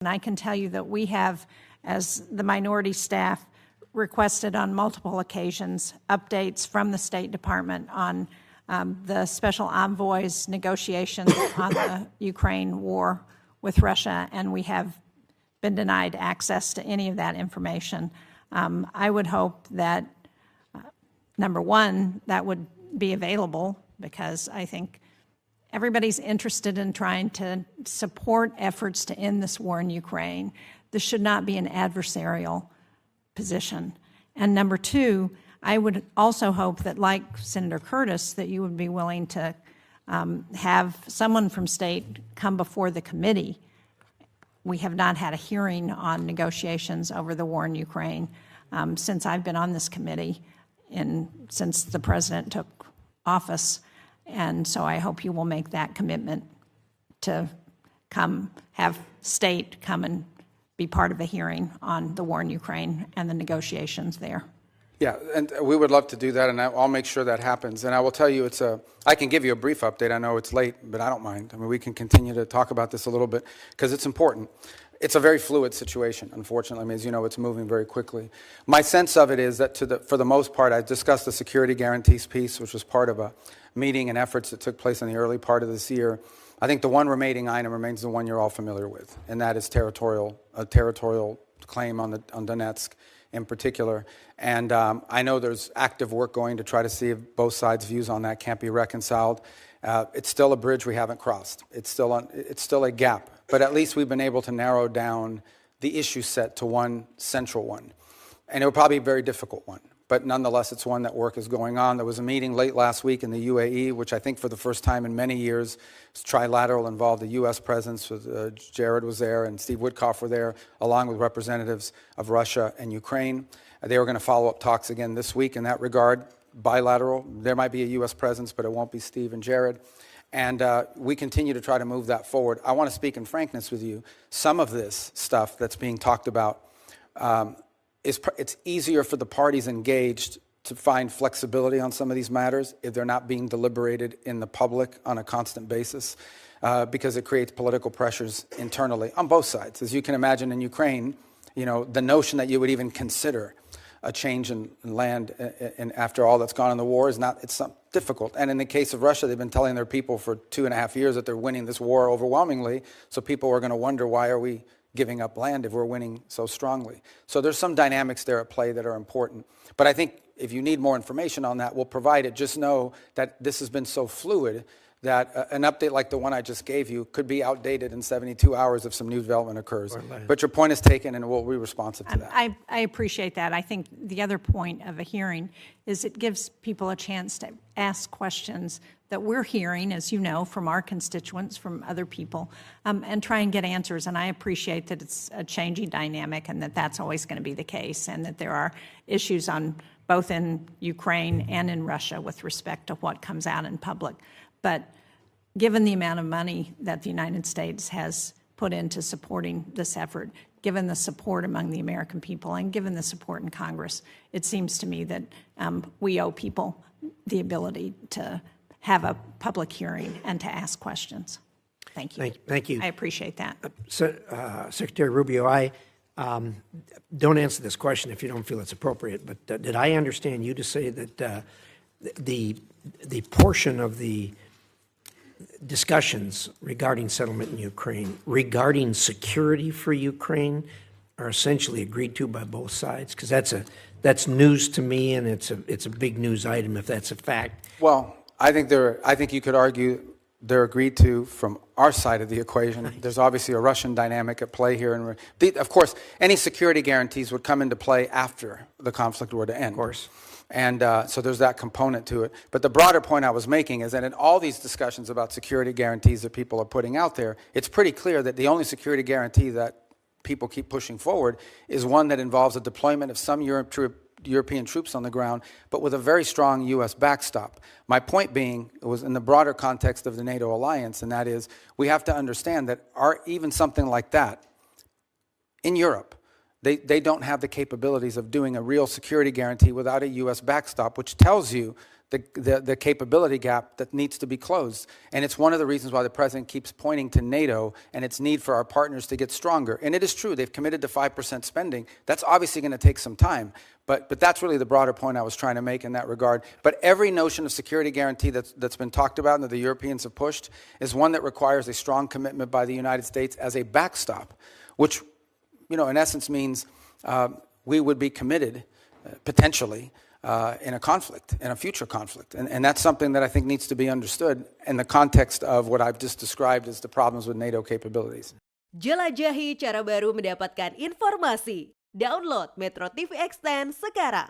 And I can tell you that we have, as the minority staff, requested on multiple occasions updates from the State Department on the special envoy's negotiations on the Ukraine war with Russia, and we have been denied access to any of that information. I would hope that, number one, that would be available, because I think everybody's interested in trying to support efforts to end this war in Ukraine. This should not be an adversarial position. And number two, I would also hope that, like Senator Curtis, that you would be willing to have someone from state come before the committee. We have not had a hearing on negotiations over the war in Ukraine since I've been on this committee since the president took office. And so I hope you will make that commitment to come, have state come and be part of a hearing on the war in Ukraine and the negotiations there. Yeah, and we would love to do that, and I'll make sure that happens. And I will tell you, I can give you a brief update. I know it's late, but I don't mind. I mean, we can continue to talk about this a little bit because it's important. It's a very fluid situation, unfortunately. I mean, as you know, it's moving very quickly. My sense of it is that for the most part, I discussed the security guarantees piece, which was part of a meeting and efforts that took place in the early part of this year. I think the one remaining item remains the one you're all familiar with, and that is a territorial claim on Donetsk in particular. And I know there's active work going to try to see if both sides' views on that can't be reconciled. It's still a bridge we haven't crossed. It's still a gap. But at least we've been able to narrow down the issue set to one central one. And it will probably be a very difficult one. But nonetheless, it's one that work is going on. There was a meeting late last week in the UAE, which I think for the first time in many years, trilateral, involved the U.S. presence. Jared was there and Steve Witkoff were there, along with representatives of Russia and Ukraine. They were going to follow up talks again this week in that regard. Bilateral. There might be a U.S. presence, but it won't be Steve and Jared. And we continue to try to move that forward. I want to speak in frankness with you. Some of this stuff that's being talked about, it's easier for the parties engaged to find flexibility on some of these matters if they're not being deliberated in the public on a constant basis, because it creates political pressures internally on both sides. As you can imagine in Ukraine, you know, the notion that you would even consider a change in land and after all that's gone in the war it's difficult. And in the case of Russia, they've been telling their people for 2.5 years that they're winning this war overwhelmingly. So people are going to wonder, why are we giving up land if we're winning so strongly? So there's some dynamics there at play that are important. But I think if you need more information on that, we'll provide it. Just know that this has been so fluid that an update like the one I just gave you could be outdated in 72 hours if some new development occurs. But your point is taken, and we'll be responsive to that. I appreciate that. I think the other point of a hearing is it gives people a chance to ask questions that we're hearing, as you know, from our constituents, from other people, and try and get answers. And I appreciate that it's a changing dynamic and that that's always going to be the case, and that there are issues on both in Ukraine and in Russia with respect to what comes out in public. But given the amount of money that the United States has put into supporting this effort, given the support among the American people, and given the support in Congress, it seems to me that we owe people the ability to have a public hearing and to ask questions. Thank you. Thank you. I appreciate that. Secretary Rubio, I don't answer this question if you don't feel it's appropriate, but did I understand you to say that the portion of the discussions regarding settlement in Ukraine, regarding security for Ukraine, are essentially agreed to by both sides? Because that's news to me, and it's a big news item if that's a fact. Well, I think you could argue they're agreed to from our side of the equation. There's obviously a Russian dynamic at play here, and of course, any security guarantees would come into play after the conflict were to end. Of course. And so there's that component to it. But the broader point I was making is that in all these discussions about security guarantees that people are putting out there, it's pretty clear that the only security guarantee that people keep pushing forward is one that involves a deployment of some European troops on the ground, but with a very strong U.S. backstop. My point being, it was in the broader context of the NATO alliance, and that is we have to understand that even something like that in Europe, they don't have the capabilities of doing a real security guarantee without a U.S. backstop, which tells you the capability gap that needs to be closed. And it's one of the reasons why the president keeps pointing to NATO and its need for our partners to get stronger. And it is true, they've committed to 5% spending. That's obviously going to take some time. But that's really the broader point I was trying to make in that regard. But every notion of security guarantee that's been talked about and that the Europeans have pushed is one that requires a strong commitment by the United States as a backstop, which, in essence means we would be committed, potentially, in a conflict, in a future conflict. And that's something that I think needs to be understood in the context of what I've just described as the problems with NATO capabilities. Jelajahi cara baru mendapatkan informasi. Download MetroTV Extend sekarang.